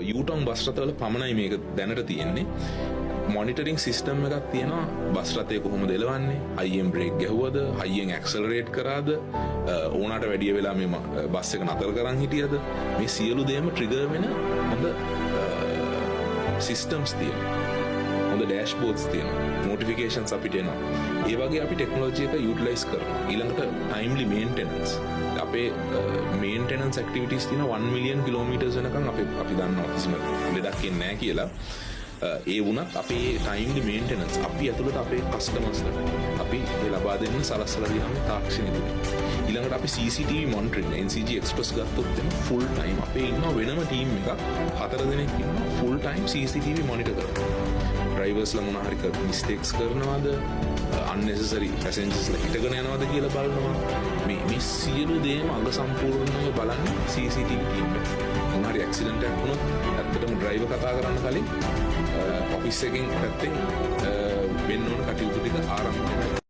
යූටොන් bus රථවල පමණයි මේක දැනට තියෙන්නේ. මොනිටරින් සිස්ටම් එකක් තියෙනවා. බස් රථය කොහොමද එලවන්නේ, හයියෙන් බ්‍රේක් ගැහුවද, හයියෙන් ඇක්සලරේට් කරාද, ඕනට වැඩිය වෙලා මේ බස් එක නතර කරන් හිටියද, මේ සියලු දේම ට්‍රිගර් වෙන හොඳ සිස්ටම්ස් තියෙනවා. හොඳ ඩෑෂ්බෝඩ්ස් තියෙනවා. නොටිෆිකේෂන්ස් අපිට එනවා. ඒ වගේ අපි ටෙක්නොලොජි එක යුටිලයිස් කරනවා. ඊළඟට ටයිම්ලි මේන්ටෙනන්ස්. අපේ මේන්ටෙනන්ස් ඇක්ටිවිටීස් තියෙන 1 මිලියන් කිලෝමීටර්ස් වෙනකන් අපි දන්නවා කිසිම ලෙඩක් එන්නේ නැහැ කියලා. ඒ වුණත් අපේ ටයිම්ලි මේන්ටෙනන්ස් අපි ඇතුළත අපේ කස්ටමර්ස්ලට අපි ලබා දෙන්න සලස්සලා තියෙනවා තාක්ෂණය තුලින්. ඊළඟට අපි CCTV මොනිටරින් NCG Express ගත්තොත් එම ෆුල් ටයිම් අපේ ඉන්න වෙනම ටීම් එකක් 4 දෙනෙක් ඉන්නවා ෆුල් ටයිම් CCTV මොනිටර් කරනවා. ඩ්‍රයිවර්ස්ලා මොනවා හරි මිස්ටේක්ස් කරනවද, unnecessary passengers හිටගෙන යනවද කියලා බලනවා. මේ සියලු දේම අංග සම්පූර්ණව බලන්නේ CCTV ටීම් එක. මොනවා හරි ඇක්සිඩන්ට් එකක් වුණොත් ඇත්තටම ඩ්‍රයිවර් කතා කරන්න කලින් ඔෆිස් එකකින් පැත්තෙන් වෙන්න ඕන කටයුතු ටික ආරම්භ